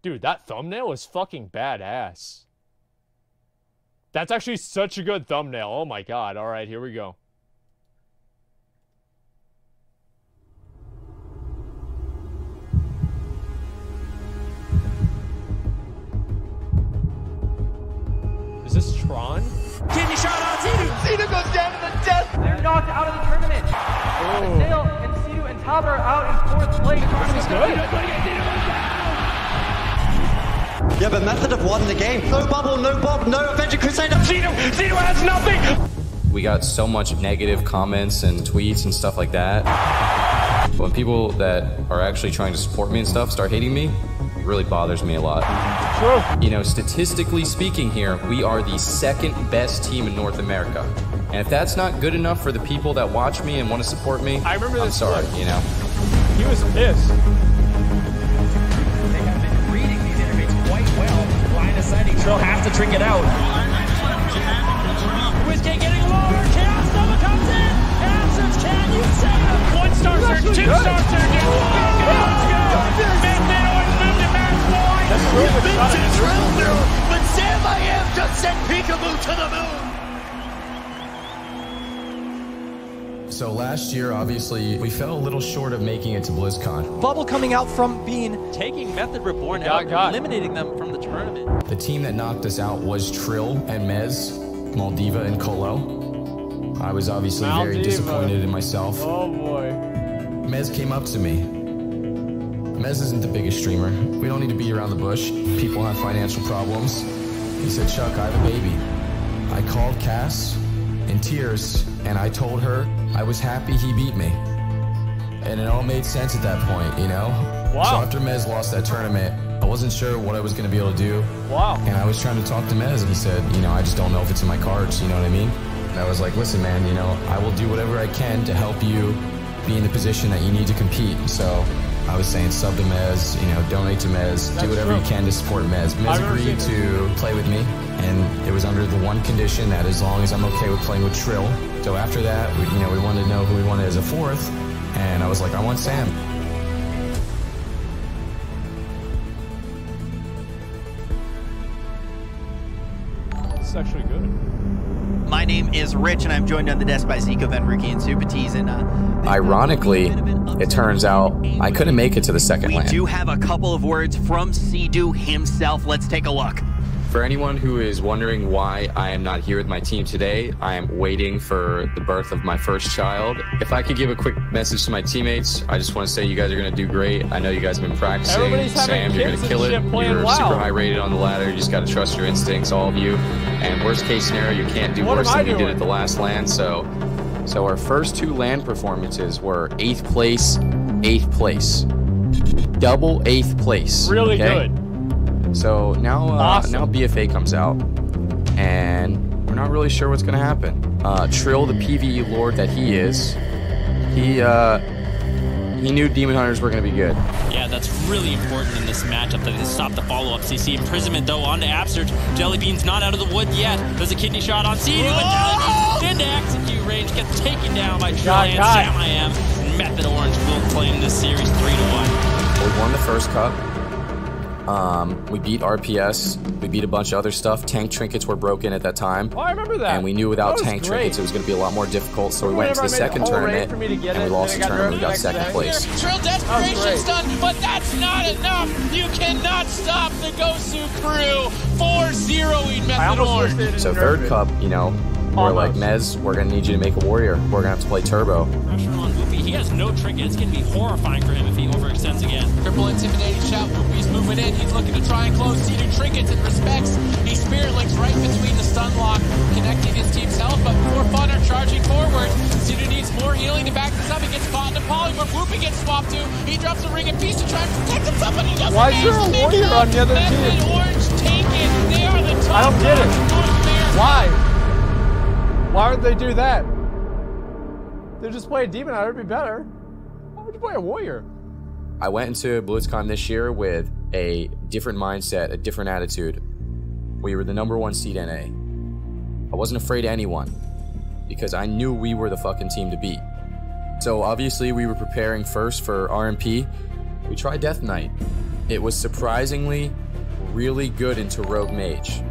Dude, that thumbnail is fucking badass. That's actually such a good thumbnail. Oh my god. Alright, here we go. Is this Tron? Kidney shot on Cdew. Cdew goes down to the death. They're knocked out of the tournament. Sale and Cdew and Talbot are out in 4th place. This is good. Yeah, but Method have won the game. No bubble, no bob, no Avenger Crusader. Cdew has nothing. We got so much negative comments and tweets and stuff like that. When people that are actually trying to support me and stuff start hating me, it really bothers me a lot. True. You know, statistically speaking here, we are the 2nd best team in North America. And if that's not good enough for the people that watch me and want to support me, I remember I'm this sorry, clip. you know. He was pissed. They have been reading these interfaces quite well. Line of sighting, she'll have to trick it out. Whiskey getting lower. Chaos Nova comes in. Absence, can you save him? 1-star surge, 2-star surge. Mid-mid orange move to match point. That's really good shot. drill through, but Sam I Am just sent Peekaboo to the moon. So last year, obviously, we fell a little short of making it to BlizzCon. Bubble coming out from Bean, taking Method Reborn out, and eliminating them from the tournament. The team that knocked us out was Trill and Mez, Maldiva and Colo. I was obviously very disappointed in myself. Oh boy. Mez came up to me. Mez isn't the biggest streamer. We don't need to beat around the bush. People have financial problems. He said, Chuck, I have a baby. I called Cass in tears, and I told her I was happy he beat me. And it all made sense at that point, you know? Wow. So after Mez lost that tournament, I wasn't sure what I was going to be able to do. Wow. And I was trying to talk to Mez, and he said, you know, I just don't know if it's in my cards, you know what I mean? And I was like, listen, man, you know, I will do whatever I can to help you be in the position that you need to compete. So I was saying sub to Mez, you know, donate to Mez, do whatever you can to support Mez. Mez agreed to play with me, and it was under the one condition that as long as I'm okay with playing with Trill. So after that, we wanted to know who we wanted as a 4th, and I was like, I want Sam. This is actually good. My name is Rich, and I'm joined on the desk by Zico, Venrique, and Supatees. And ironically, it turns out I couldn't make it to the second we LAN. do have a couple of words from Cdew himself. Let's take a look. For anyone who is wondering why I am not here with my team today, I am waiting for the birth of my first child. If I could give a quick message to my teammates, I just want to say you guys are going to do great. I know you guys have been practicing. Sam, you're going to kill it. You're super high rated on the ladder. You just got to trust your instincts, all of you. And worst case scenario, you can't do worse than you did at the last LAN. So our first 2 LAN performances were 8th place, 8th place. Double 8th place. Really good. So now, Awesome. now BFA comes out, and we're not really sure what's going to happen. Trill, the PvE lord that he is, he knew Demon Hunters were going to be good. Yeah, that's really important in this matchup that they stop the follow-up. CC imprisonment, though, onto Absurge. Jellybean's not out of the wood yet. There's a kidney shot on Cdew, but Jellybean into execute range, gets taken down by Trill and Sam I Am. Method Orange will claim this series 3-1. We won the first cup. We beat RPS. We beat a bunch of other stuff. Tank trinkets were broken at that time. Oh, I remember that. And we knew without tank trinkets it was going to be a lot more difficult. So we went to the second tournament, and we lost the tournament. We got 2nd place. Trill desperation stun, but that's not enough. You cannot stop the Gosu crew. 4-0ing Method Orange. So 3rd cup, you know, we're like, Mez, we're going to need you to make a warrior. We're going to have to play turbo. Pressure on Whoopi. He has no trinket. It's going to be horrifying for him if he overextends again. Triple intimidating shot. Whoopi's moving in. He's looking to try and close Cdew trinkets and respects. He spirit links right between the stun lock, connecting his team's health. But before Fun are charging forward, Cdew needs more healing to back this up. He gets caught in the poly where Whoopi gets swapped to. He drops a ring of peace to try and protect himself, but he doesn't. Why is there a warrior on the other team? Method Orange taken. They are the top. I don't get it. North America. Why? Why would they do that? They just play a demon hunter, it'd be better. Why would you play a warrior? I went into BlizzCon this year with a different mindset, a different attitude. We were the #1 seed NA. I wasn't afraid of anyone because I knew we were the fucking team to beat. So obviously we were preparing first for RMP. We tried Death Knight, It was surprisingly really good into Rogue Mage.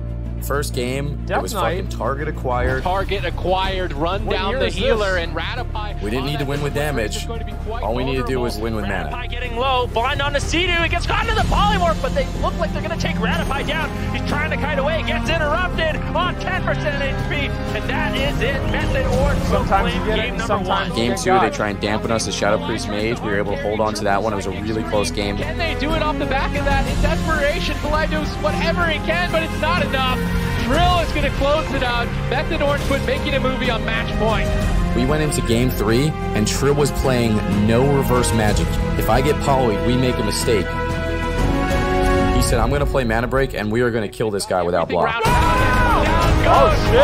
First game, it was fucking target acquired. Run down the healer, and Ratify. We didn't need to win with damage. All we need to do was win with mana. Ratify getting low, blind on the Cdew. It gets caught into the polymorph, but they look like they're going to take Ratify down. He's trying to kite away, gets interrupted on 10% HP, and that is it. Method or sometimes you get it, game sometimes Game 2, they try and dampen us as Shadow Priest Mage. We were able to hold on to that one. It was a really close game. Can they do it off the back of that? In desperation, Collide does whatever he can, but it's not enough. Trill is going to close it out. Method Orangefoot making a movie on match point. We went into game 3, and Trill was playing no reverse magic. If I get polyed, we make a mistake. He said, I'm going to play Mana Break, and we are going to kill this guy without block. Oh, shit.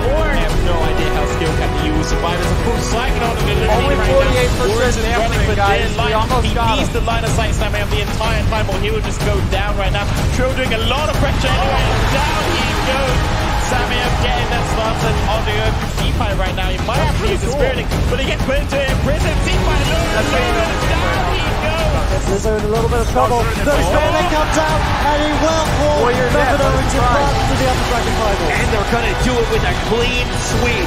I have no idea how skill can be used. Survivors are full slacking on the Only 48% damage, guys. We almost got him. The line of sight Sammy the entire time, or he will just go down right now. Trill doing a lot of pressure anyway, and down he goes. Sammy getting that started on the C-Pi right now. He might have to use the Spiriting, but he gets put into a prison. C-Pi down he goes. Lizzo in a little bit of trouble. The Spiriting comes out, and he will pull Method Orange to the upper bracket final. And they're going to do it with a clean sweep.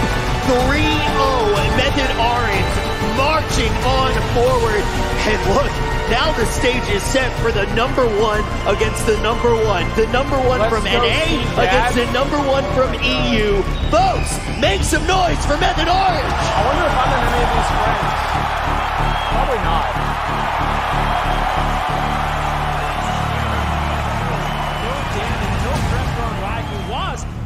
3-0, Method Orange marching on forward. And look, now the stage is set for the number 1 against the number 1. The number 1 from NA against the number 1 from EU. Folks, make some noise for Method Orange. I wonder if I'm in any of these frames. Probably not.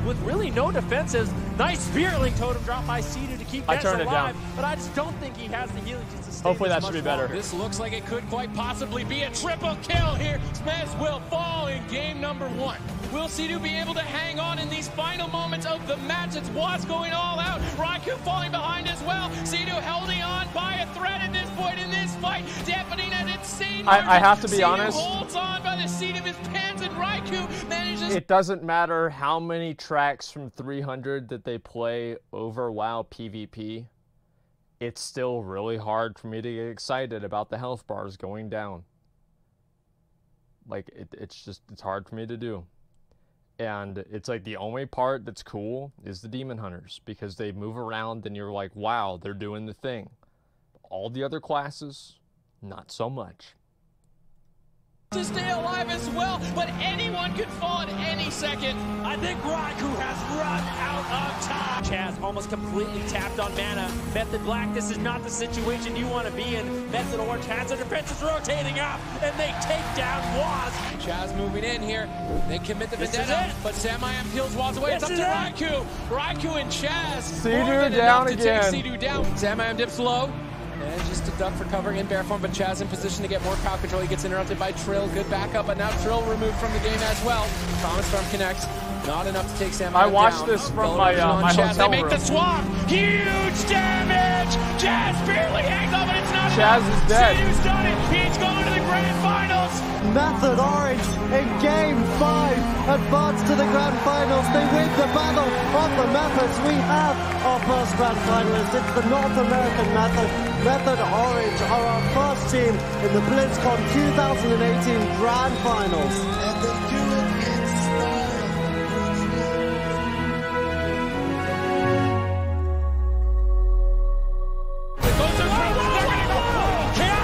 With really no defenses. Nice Spirit Link totem drop by Cdew to keep Ness alive, but I just don't think he has the healing to sustain. Hopefully that should be better. This looks like it could quite possibly be a triple kill here. Smez will fall in game number 1. Will Cdew be able to hang on in these final moments of the match? It's Waz going all out. Raikou falling behind as well. Cdew holding on by a thread at this point in this fight. Deafening at insane margin. I have to be honest. Holds on by the seat of his pants, and Raikou manages. It doesn't matter how many tracks from 300 that they play over WoW PvP. It's still really hard for me to get excited about the health bars going down. Like, it's hard for me to do. And it's like the only part that's cool is the Demon Hunters, because they move around and you're like, wow, they're doing the thing. All the other classes, not so much. To stay alive as well, but anyone could fall at any second. I think Raikou has run out of time. Chaz almost completely tapped on mana. Method Black, this is not the situation you want to be in. Method Orange has their defenses rotating up, and they take down Waz. Chaz moving in here. They commit the vendetta, but Samayam peels Waz away. It's up to Raikou. Raikou and Chaz. Cdew down again. Cdew down. Samayam dips low. And just a duck for cover in bear form, but Chaz in position to get more power control. He gets interrupted by Trill. Good backup, but now Trill removed from the game as well. Promise Storm connects. Not enough to take Sam I watched down. this from my Chaz. hotel They make room. the swap. Huge damage. Chaz barely hangs on, but it's not Chaz enough. is dead. Cdew's done it. He's going to the grand finals. Method Orange in Game 5 advance to the Grand Finals. They win the battle of the methods. We have our first Grand Finalist. It's the North American Method. Method Orange are our first team in the BlizzCon 2018 Grand Finals. And they do it in style.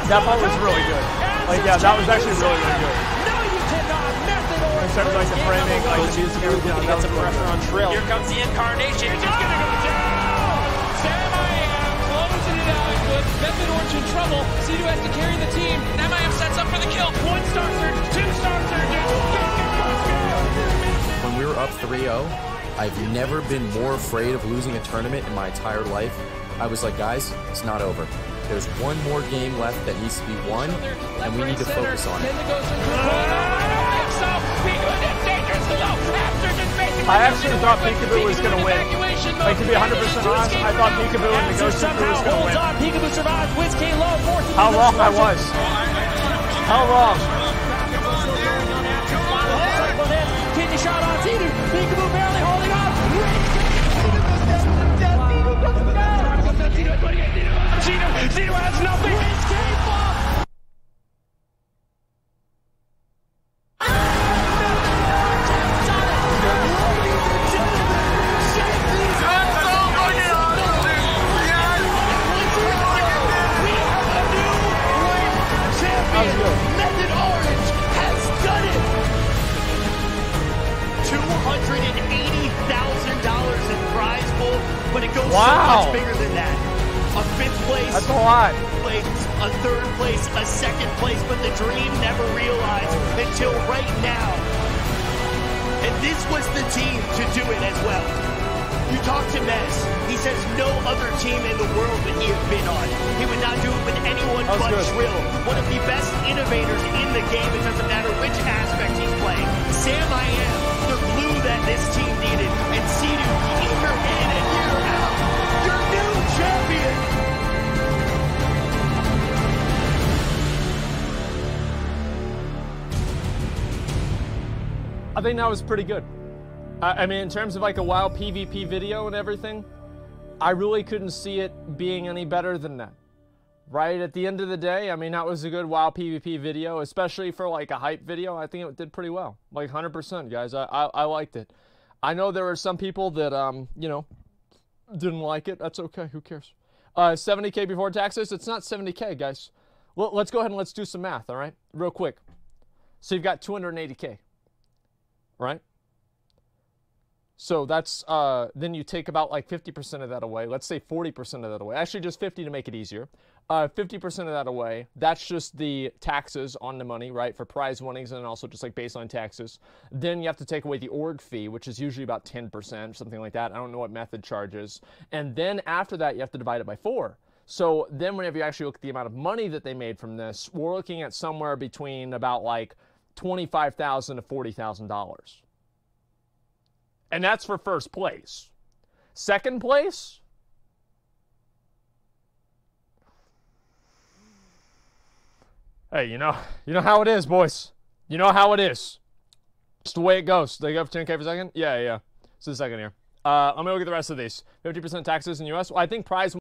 That part was really good. Like, yeah, that was actually really, really good. No, you cannot. Method Orange. In terms of like the framing, like the music, everything, that was some really pressure good. on Trill. Here comes the incarnation. It's gonna go down. Samayam closing it out with Method Orange in trouble. Cdew has to carry the team. Samayam sets up for the kill. 1 star surge, 2 star surges. When we were up 3-0, I've never been more afraid of losing a tournament in my entire life. I was like, guys, it's not over. There's one more game left that needs to be won, and we need to focus on it. I actually thought Peekaboo was going to win. Like, to be 100% honest, I thought Peekaboo and the Ghost Trooper was going to win. Peekaboo survives. WizK low. How wrong I was. How wrong. Kidney shot on Cdew. Peekaboo barely holding on. Cdew has nothing. it's Wow. so much bigger than that. A 5th place. That's a lot. Place, a 3rd place, a 2nd place, but the dream never realized until right now. And this was the team to do it as well. You talk to Mez, he says no other team in the world that he has been on. He would not do it with anyone but Shrill. One of the best innovators in the game. It doesn't matter which aspect he's playing. Sam I am, the glue that this team needed. And Cdew, year in and year out, your new champion. I think that was pretty good. I mean, in terms of like a WoW PvP video and everything, I really couldn't see it being any better than that. Right? At the end of the day, I mean, that was a good WoW PvP video, especially for like a hype video. I think it did pretty well. Like 100%, guys. I liked it. I know there were some people that, you know, didn't like it. That's okay. Who cares? 70K before taxes? It's not 70K, guys. Well, let's go ahead and let's do some math, all right? Real quick. So you've got 280K. Right? So that's, then you take about like 50% of that away. Let's say 40% of that away. Actually, just 50 to make it easier. 50% of that away. That's just the taxes on the money, right? For prize winnings and also just like baseline taxes. Then you have to take away the org fee, which is usually about 10%, something like that. I don't know what method charges. And then after that, you have to divide it by 4. So then whenever you actually look at the amount of money that they made from this, we're looking at somewhere between about like $25,000 to $40,000. And that's for first place. Second place? Hey, you know how it is, boys. You know how it is. It's the way it goes. They go for 10K for second? Yeah. It's the second here. I'm going to look at the rest of these. 50% taxes in the U.S. Well, I think prize